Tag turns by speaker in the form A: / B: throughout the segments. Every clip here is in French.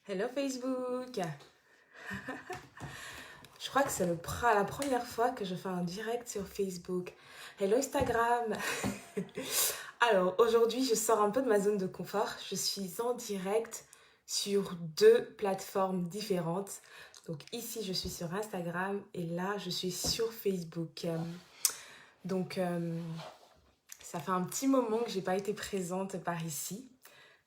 A: Hello Facebook. Je crois que c'est la première fois que je fais un direct sur Facebook. Hello Instagram. Alors aujourd'hui je sors un peu de ma zone de confort. Je suis en direct sur deux plateformes différentes. Donc ici je suis sur Instagram et là je suis sur Facebook. Donc ça fait un petit moment que j'ai pas été présente par ici.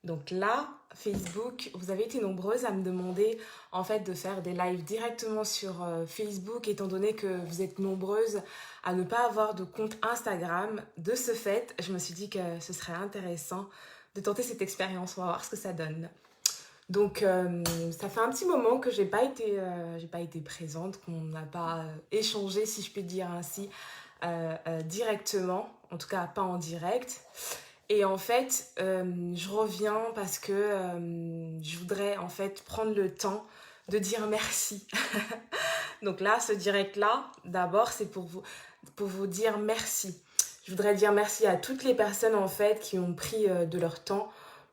A: Donc là, Facebook, vous avez été nombreuses à me demander en fait de faire des lives directement sur Facebook, étant donné que vous êtes nombreuses à ne pas avoir de compte Instagram. De ce fait, je me suis dit que ce serait intéressant de tenter cette expérience. On va voir ce que ça donne. Donc ça fait un petit moment que j'ai pas été présente, qu'on n'a pas échangé, si je puis dire ainsi, directement, en tout cas pas en direct. Et en fait, je reviens parce que je voudrais en fait prendre le temps de dire merci. Donc là, ce direct-là, d'abord, c'est pour vous dire merci. Je voudrais dire merci à toutes les personnes en fait qui ont pris de leur temps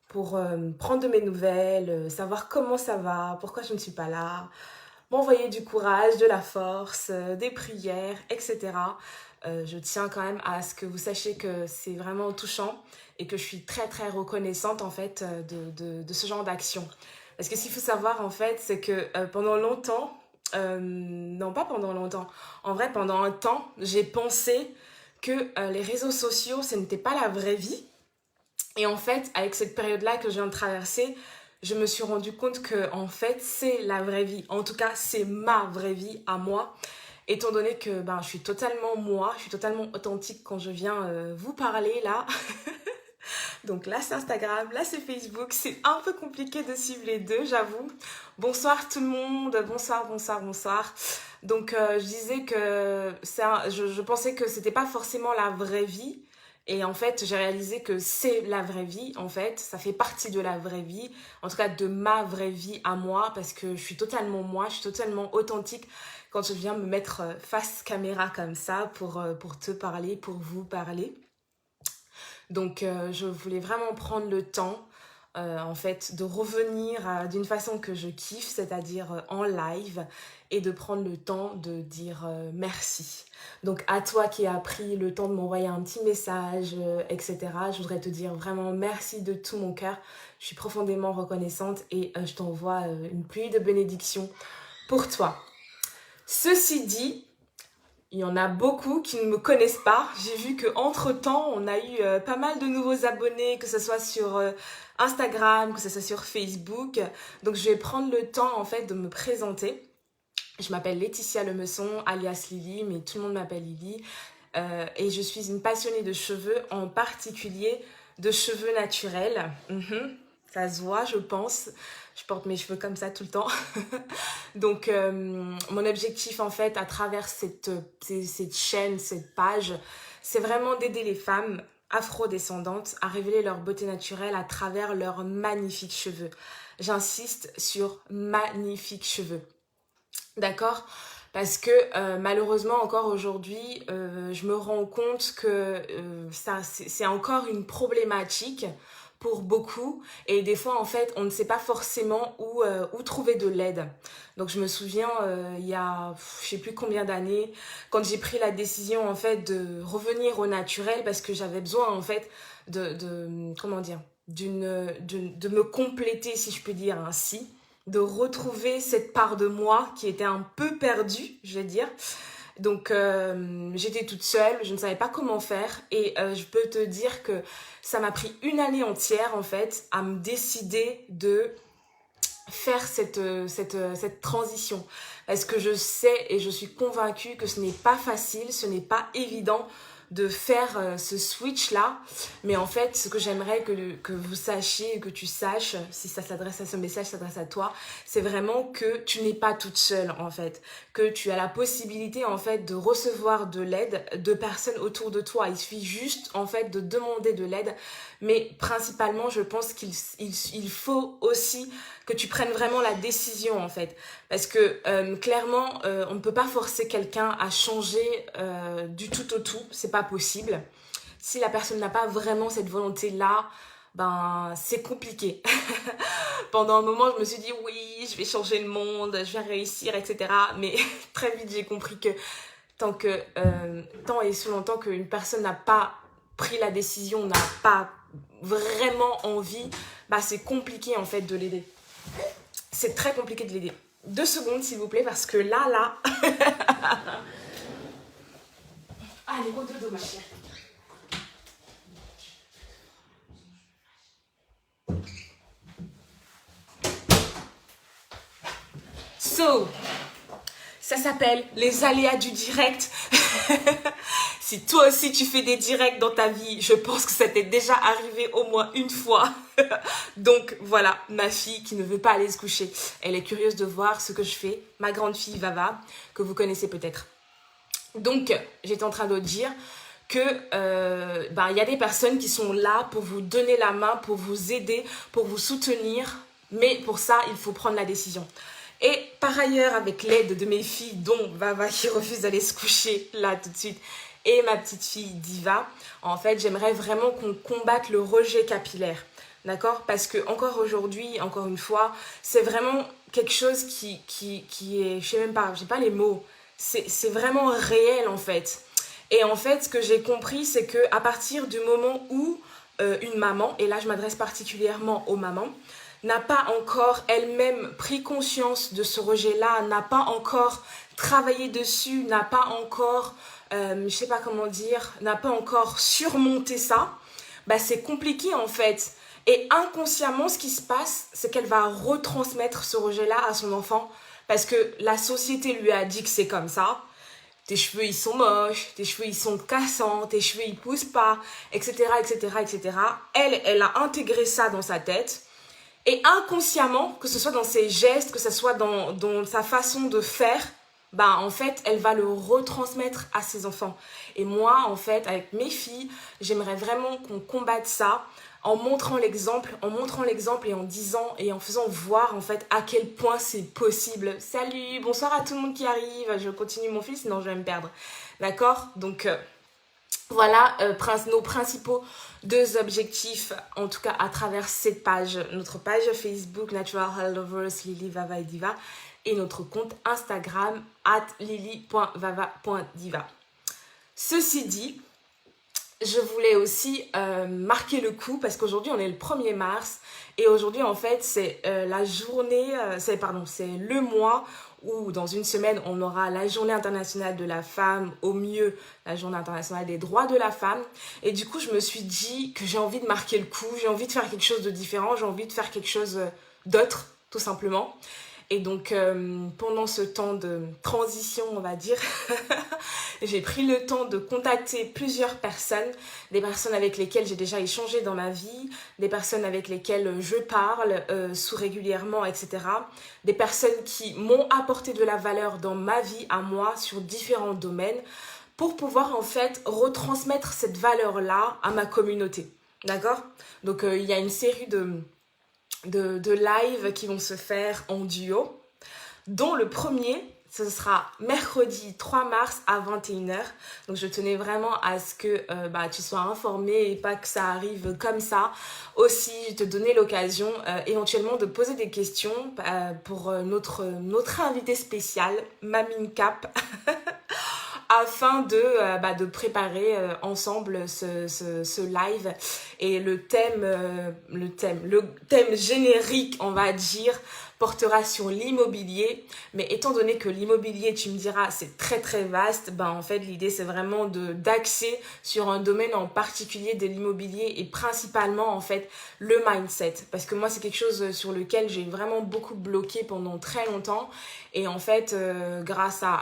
A: pour prendre de mes nouvelles, savoir comment ça va, pourquoi je ne suis pas là, m'envoyer du courage, de la force, des prières, etc. Je tiens quand même à ce que vous sachiez que c'est vraiment touchant et que je suis très très reconnaissante en fait de ce genre d'action. Parce que ce qu'il faut savoir en fait, c'est que pendant longtemps, non pas pendant longtemps, en vrai pendant un temps, j'ai pensé que les réseaux sociaux, ce n'était pas la vraie vie. Et en fait, avec cette période-là que je viens de traverser, je me suis rendu compte que en fait, c'est la vraie vie. En tout cas, c'est ma vraie vie à moi. Étant donné que je suis totalement moi, je suis totalement authentique quand je viens vous parler là. Donc là, c'est Instagram, là, c'est Facebook. C'est un peu compliqué de suivre les deux, j'avoue. Bonsoir tout le monde, bonsoir, bonsoir, bonsoir. Donc je disais que je pensais que c'était pas forcément la vraie vie. Et en fait, j'ai réalisé que c'est la vraie vie, en fait. Ça fait partie de la vraie vie. En tout cas, de ma vraie vie à moi. Parce que je suis totalement moi, je suis totalement authentique quand je viens me mettre face caméra comme ça pour te parler, pour vous parler. Donc, je voulais vraiment prendre le temps, en fait, de revenir d'une façon que je kiffe, c'est-à-dire en live, et de prendre le temps de dire merci. Donc, à toi qui as pris le temps de m'envoyer un petit message, etc., je voudrais te dire vraiment merci de tout mon cœur. Je suis profondément reconnaissante et je t'envoie une pluie de bénédictions pour toi. Ceci dit, il y en a beaucoup qui ne me connaissent pas. J'ai vu qu'entre-temps, on a eu pas mal de nouveaux abonnés, que ce soit sur Instagram, que ce soit sur Facebook. Donc, je vais prendre le temps, en fait, de me présenter. Je m'appelle Laetitia Lemeçon, alias Lily, mais tout le monde m'appelle Lily. Et je suis une passionnée de cheveux, en particulier de cheveux naturels. Ça se voit, je pense. Je porte mes cheveux comme ça tout le temps. Donc, mon objectif, en fait, à travers cette chaîne, cette page, c'est vraiment d'aider les femmes afrodescendantes à révéler leur beauté naturelle à travers leurs magnifiques cheveux. J'insiste sur magnifiques cheveux. D'accord? Parce que malheureusement, encore aujourd'hui, je me rends compte que c'est encore une problématique pour beaucoup. Et des fois, en fait, on ne sait pas forcément où trouver de l'aide. Donc, je me souviens, il y a je sais plus combien d'années, quand j'ai pris la décision, en fait, de revenir au naturel, parce que j'avais besoin, en fait, comment dire, de me compléter, si je peux dire ainsi, de retrouver cette part de moi qui était un peu perdue, je vais dire. Donc j'étais toute seule, je ne savais pas comment faire et je peux te dire que ça m'a pris une année entière en fait à me décider de faire cette transition. Parce que je sais et je suis convaincue que ce n'est pas facile, ce n'est pas évident de faire ce switch-là. Mais en fait, ce que j'aimerais que vous sachiez, que tu saches, si ça s'adresse à ce message, s'adresse à toi, c'est vraiment que tu n'es pas toute seule, en fait. Que tu as la possibilité, en fait, de recevoir de l'aide de personnes autour de toi. Il suffit juste, en fait, de demander de l'aide. Mais principalement, je pense qu'il faut aussi que tu prennes vraiment la décision, en fait. Parce que clairement, on ne peut pas forcer quelqu'un à changer du tout au tout. C'est pas possible. Si la personne n'a pas vraiment cette volonté-là, ben c'est compliqué. Pendant un moment, je me suis dit oui, je vais changer le monde, je vais réussir, etc. Mais très vite, j'ai compris que tant et si longtemps qu'une personne n'a pas pris la décision, n'a pas vraiment envie, bah c'est compliqué en fait de l'aider. C'est très compliqué de l'aider. 2 secondes s'il vous plaît parce que là. Allez, au dodo ma chère. So, ça s'appelle les aléas du direct. Si toi aussi tu fais des directs dans ta vie, je pense que ça t'est déjà arrivé au moins une fois. Donc voilà, ma fille qui ne veut pas aller se coucher. Elle est curieuse de voir ce que je fais. Ma grande fille Vava, que vous connaissez peut-être. Donc, j'étais en train de dire que y a des personnes qui sont là pour vous donner la main, pour vous aider, pour vous soutenir. Mais pour ça, il faut prendre la décision. Et par ailleurs, avec l'aide de mes filles, dont Vava qui refuse d'aller se coucher là tout de suite, et ma petite fille Diva, en fait, j'aimerais vraiment qu'on combatte le rejet capillaire. D'accord? Parce que encore aujourd'hui, encore une fois, c'est vraiment quelque chose qui est, je sais même pas, j'ai pas les mots. C'est vraiment réel en fait. Et en fait, ce que j'ai compris, c'est que à partir du moment où une maman, et là je m'adresse particulièrement aux mamans, n'a pas encore elle-même pris conscience de ce rejet-là, n'a pas encore travaillé dessus, n'a pas encore, je sais pas comment dire, n'a pas encore surmonté ça, bah c'est compliqué en fait. Et inconsciemment, ce qui se passe, c'est qu'elle va retransmettre ce rejet-là à son enfant parce que la société lui a dit que c'est comme ça. Tes cheveux, ils sont moches, tes cheveux, ils sont cassants, tes cheveux, ils poussent pas, etc., etc., etc. Elle a intégré ça dans sa tête. Et inconsciemment, que ce soit dans ses gestes, que ce soit dans sa façon de faire, bah en fait, elle va le retransmettre à ses enfants. Et moi, en fait, avec mes filles, j'aimerais vraiment qu'on combatte ça en montrant l'exemple et en disant et en faisant voir en fait à quel point c'est possible. Salut, bonsoir à tout le monde qui arrive. Je continue mon fil, sinon je vais me perdre. D'accord? Donc voilà nos principaux 2 objectifs, en tout cas à travers cette page, notre page Facebook Natural Health Lovers Lily Vava et Diva et notre compte Instagram @lily.vava.diva. Ceci dit, je voulais aussi marquer le coup parce qu'aujourd'hui on est le 1er mars et aujourd'hui en fait c'est la journée, c'est le mois où dans une semaine on aura la journée internationale de la femme, au mieux la journée internationale des droits de la femme, et du coup je me suis dit que j'ai envie de marquer le coup, j'ai envie de faire quelque chose de différent, j'ai envie de faire quelque chose d'autre tout simplement. Et donc, pendant ce temps de transition, on va dire, j'ai pris le temps de contacter plusieurs personnes, des personnes avec lesquelles j'ai déjà échangé dans ma vie, des personnes avec lesquelles je parle régulièrement, etc. Des personnes qui m'ont apporté de la valeur dans ma vie, à moi, sur différents domaines, pour pouvoir en fait retransmettre cette valeur-là à ma communauté. D'accord? Donc, il y a une série de live qui vont se faire en duo, dont le premier, ce sera mercredi 3 mars à 21h. Donc je tenais vraiment à ce que tu sois informé et pas que ça arrive comme ça. Aussi, je te donnais l'occasion éventuellement de poser des questions pour notre invité spécial, Mamine Cap. Afin de préparer ensemble ce live. Et le thème générique, on va dire, portera sur l'immobilier. Mais étant donné que l'immobilier, tu me diras, c'est très très vaste, en fait l'idée c'est vraiment d'axer sur un domaine en particulier de l'immobilier et principalement en fait le mindset. Parce que moi c'est quelque chose sur lequel j'ai vraiment beaucoup bloqué pendant très longtemps. Et en fait, grâce à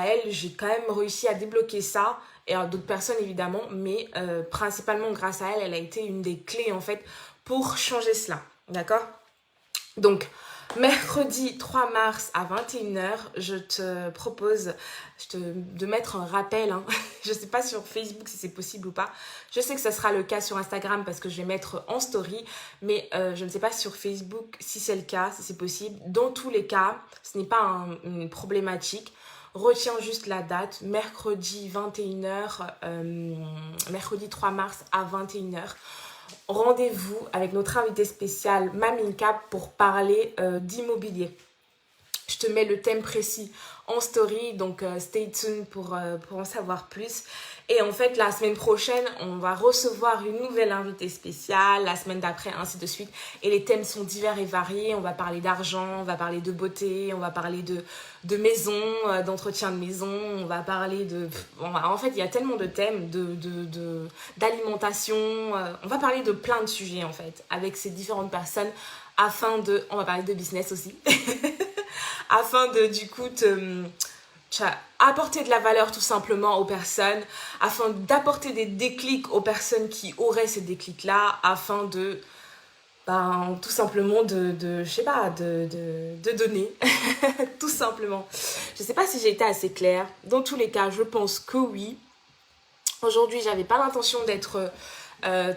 A: elle, j'ai quand même réussi à débloquer ça, et à d'autres personnes évidemment, mais principalement grâce à elle, elle a été une des clés en fait pour changer cela, d'accord? Donc, mercredi 3 mars à 21h, je te propose de mettre un rappel. Je ne sais pas sur Facebook si c'est possible ou pas. Je sais que ça sera le cas sur Instagram parce que je vais mettre en story. Mais je ne sais pas sur Facebook si c'est le cas, si c'est possible. Dans tous les cas, ce n'est pas une problématique. Retiens juste la date, mercredi 21h, mercredi 3 mars à 21h. rendez-vous avec notre invité spécial Maminka pour parler d'immobilier. Je te mets le thème précis en story, donc stay tuned pour en savoir plus. Et en fait, la semaine prochaine, on va recevoir une nouvelle invitée spéciale, la semaine d'après, ainsi de suite. Et les thèmes sont divers et variés. On va parler d'argent, on va parler de beauté, on va parler de maison, d'entretien de maison, on va parler de... En fait, il y a tellement de thèmes, d'alimentation. On va parler de plein de sujets, en fait, avec ces différentes personnes, afin de... On va parler de business aussi. Afin de, du coup, apporter de la valeur tout simplement aux personnes, afin d'apporter des déclics aux personnes qui auraient ces déclics-là, afin de, tout simplement je sais pas, de donner, tout simplement. Je sais pas si j'ai été assez claire. Dans tous les cas, je pense que oui. Aujourd'hui, j'avais pas l'intention d'être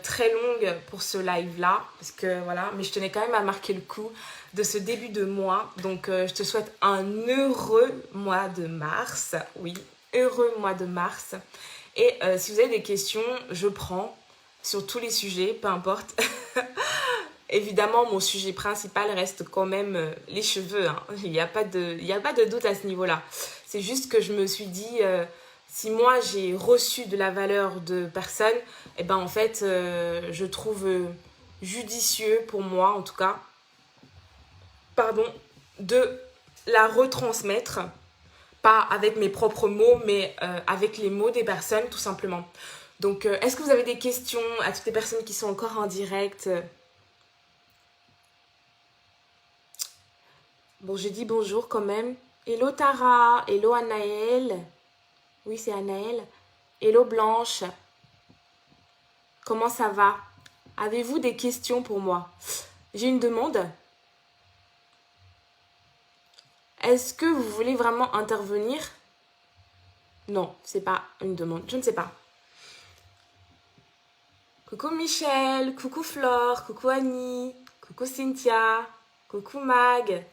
A: très longue pour ce live-là, parce que voilà, mais je tenais quand même à marquer le coup de ce début de mois. Donc, je te souhaite un heureux mois de mars. Oui, heureux mois de mars. Et si vous avez des questions, je prends sur tous les sujets, peu importe. Évidemment, mon sujet principal reste quand même les cheveux. Hein. Il n'y a pas de doute à ce niveau-là. C'est juste que je me suis dit, si moi j'ai reçu de la valeur de personnes, et ben en fait, je trouve judicieux pour moi, en tout cas, de la retransmettre, pas avec mes propres mots, mais avec les mots des personnes, tout simplement. Donc, est-ce que vous avez des questions à toutes les personnes qui sont encore en direct? Bon, je dis bonjour quand même. Hello Tara, hello Anaël. Oui, c'est Anaël. Hello Blanche. Comment ça va? Avez-vous des questions pour moi? J'ai une demande. Est-ce que vous voulez vraiment intervenir? Non, c'est pas une demande. Je ne sais pas. Coucou Michel, coucou Flore, coucou Annie, coucou Cynthia, coucou Mag.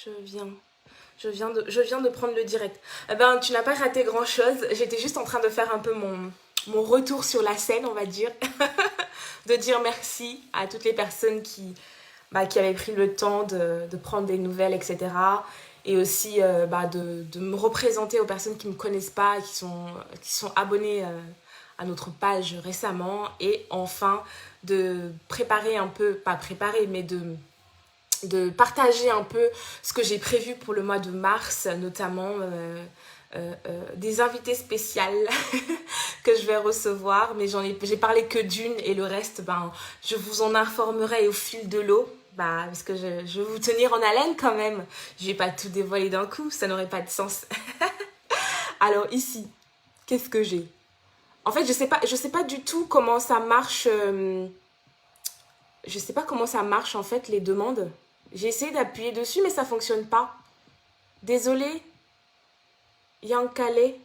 A: Je viens de prendre le direct. Eh ben, tu n'as pas raté grand-chose. J'étais juste en train de faire un peu mon retour sur la scène, on va dire. De dire merci à toutes les personnes qui avaient pris le temps de prendre des nouvelles, etc. Et aussi de me représenter aux personnes qui ne me connaissent pas, qui sont abonnées à notre page récemment. Et enfin, de préparer un peu, pas préparer, mais de partager un peu ce que j'ai prévu pour le mois de mars, notamment des invités spéciales que je vais recevoir, mais j'ai parlé que d'une et le reste, je vous en informerai au fil de l'eau, parce que je veux vous tenir en haleine quand même. Je vais pas tout dévoiler d'un coup, ça n'aurait pas de sens. Alors ici, qu'est-ce que j'ai? En fait, je sais pas du tout comment ça marche. Je sais pas comment ça marche en fait les demandes. J'ai essayé d'appuyer dessus, mais ça fonctionne pas. Désolée, Yankale,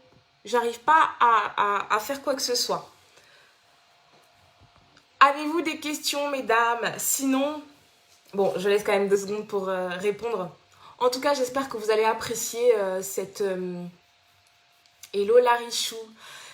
A: j'arrive pas à faire quoi que ce soit. Avez-vous des questions, mesdames? Sinon, bon, je laisse quand même 2 secondes pour répondre. En tout cas, j'espère que vous allez apprécier cette Hello Larichou,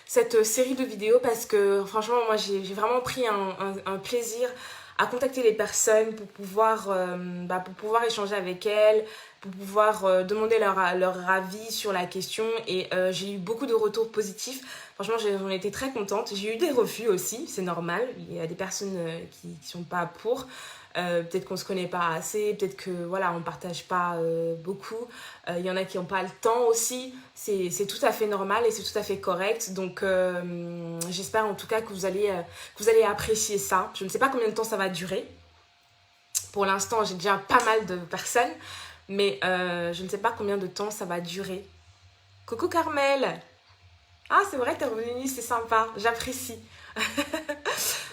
A: cette série de vidéos, parce que franchement, moi, j'ai vraiment pris un plaisir à contacter les personnes pour pouvoir échanger avec elles, pour pouvoir demander leur avis sur la question. Et j'ai eu beaucoup de retours positifs. Franchement, j'en étais très contente. J'ai eu des refus aussi, c'est normal. Il y a des personnes qui ne sont pas pour. Peut-être qu'on ne se connaît pas assez, peut-être que voilà, on ne partage pas beaucoup. Il y en a qui n'ont pas le temps aussi. C'est tout à fait normal et c'est tout à fait correct. Donc j'espère en tout cas que vous allez apprécier ça. Je ne sais pas combien de temps ça va durer. Pour l'instant, j'ai déjà pas mal de personnes, mais je ne sais pas combien de temps ça va durer. Coucou Carmel. Ah, c'est vrai, t'es revenue, c'est sympa, j'apprécie.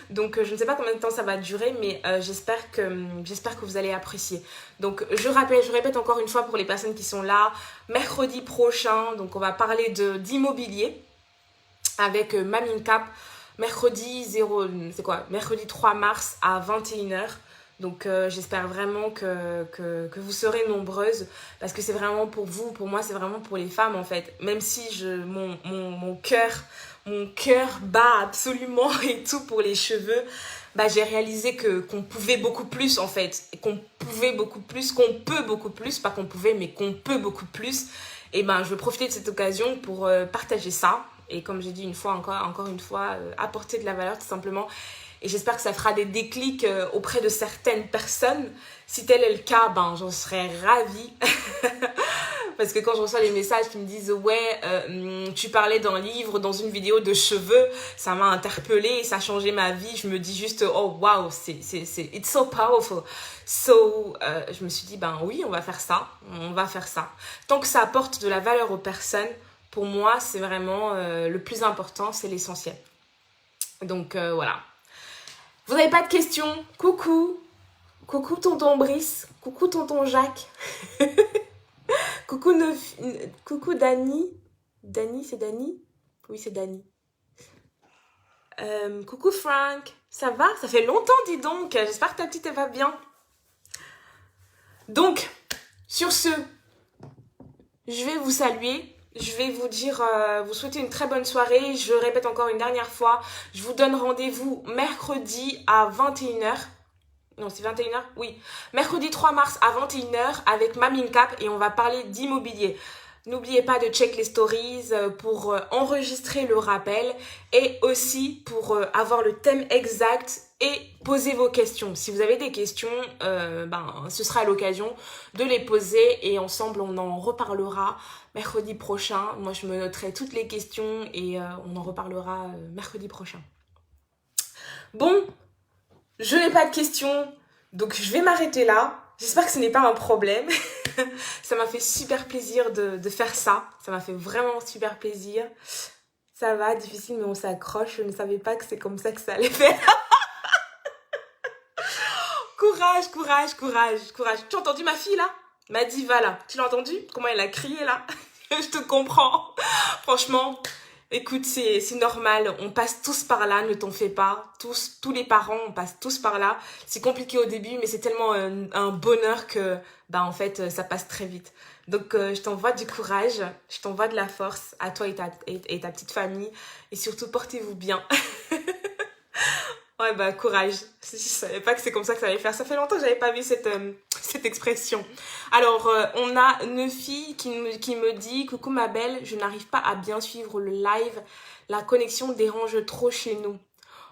A: Donc, je ne sais pas combien de temps ça va durer, mais j'espère que vous allez apprécier. Donc, je répète encore une fois pour les personnes qui sont là, mercredi prochain, donc on va parler d'immobilier avec Maminka, mercredi 3 mars à 21h. Donc j'espère vraiment que vous serez nombreuses parce que c'est vraiment pour vous, pour moi c'est vraiment pour les femmes en fait. Même si mon cœur bat absolument et tout pour les cheveux, bah, j'ai réalisé qu'on pouvait beaucoup plus en fait. Et qu'on pouvait beaucoup plus, qu'on peut beaucoup plus, pas qu'on pouvait mais qu'on peut beaucoup plus. Et ben je veux profiter de cette occasion pour partager ça. Et comme j'ai dit encore une fois, apporter de la valeur tout simplement. Et j'espère que ça fera des déclics auprès de certaines personnes. Si tel est le cas, ben j'en serais ravie. Parce que quand je reçois les messages qui me disent ouais, tu parlais d'un livre, dans une vidéo de cheveux, ça m'a interpellée, ça a changé ma vie. Je me dis juste oh wow, it's so powerful. Je me suis dit ben oui, on va faire ça. Tant que ça apporte de la valeur aux personnes, pour moi c'est vraiment le plus important, c'est l'essentiel. Donc voilà. Vous n'avez pas de questions? Coucou tonton Brice, coucou tonton Jacques. Coucou Dani. Dani, c'est Dani? Oui, c'est Dani. Coucou Frank. Ça va? Ça fait longtemps, dis donc. J'espère que ta petite, elle va bien. Donc, sur ce, je vais vous saluer. Je vais vous dire, vous souhaiter une très bonne soirée. Je répète encore une dernière fois. Je vous donne rendez-vous mercredi à 21h. Non, c'est 21h? Oui. Mercredi 3 mars à 21h avec Mamine Cap et on va parler d'immobilier. N'oubliez pas de check les stories pour enregistrer le rappel et aussi pour avoir le thème exact et poser vos questions. Si vous avez des questions, ce sera l'occasion de les poser et ensemble on en reparlera mercredi prochain. Moi je me noterai toutes les questions et on en reparlera mercredi prochain. Bon, je n'ai pas de questions, donc je vais m'arrêter là. J'espère que ce n'est pas un problème. Ça m'a fait super plaisir de faire ça. Ça m'a fait vraiment super plaisir. Ça va, difficile, mais on s'accroche. Je ne savais pas que c'est comme ça que ça allait faire. Courage. Tu as entendu ma fille là? Ma diva là. Tu l'as entendu? Comment elle a crié là? Je te comprends. Franchement, écoute, c'est normal. On passe tous par là, ne t'en fais pas. Tous les parents, on passe tous par là. C'est compliqué au début, mais c'est tellement un bonheur que, en fait, ça passe très vite. Donc, je t'envoie du courage, je t'envoie de la force à toi et ta petite famille. Et surtout, portez-vous bien. Ouais, courage. Je savais pas que c'est comme ça que ça allait faire. Ça fait longtemps que j'avais pas vu cette expression. Alors, on a Nefi qui me dit « Coucou ma belle, je n'arrive pas à bien suivre le live. La connexion dérange trop chez nous. »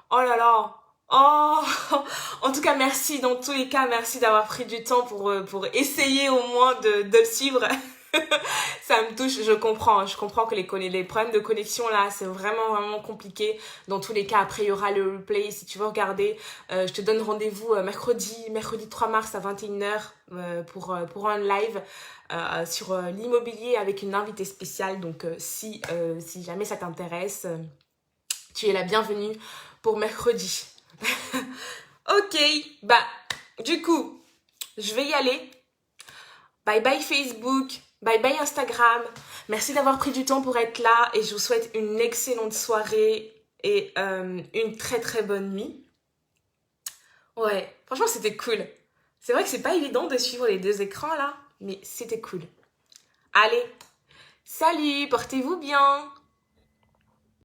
A: Oh là là. Oh. En tout cas, merci. Dans tous les cas, merci d'avoir pris du temps pour essayer au moins de le suivre. Ça me touche, je comprends que les problèmes de connexion là, c'est vraiment compliqué. Dans tous les cas, après il y aura le replay si tu veux regarder. Je te donne rendez-vous mercredi 3 mars à 21h pour un live sur l'immobilier avec une invitée spéciale. Donc si jamais ça t'intéresse, tu es la bienvenue pour mercredi. Ok, du coup, je vais y aller. Bye bye Facebook. Bye bye Instagram. Merci d'avoir pris du temps pour être là et je vous souhaite une excellente soirée et une très très bonne nuit. Ouais, franchement c'était cool. C'est vrai que c'est pas évident de suivre les deux écrans là, mais c'était cool. Allez, salut, portez-vous bien.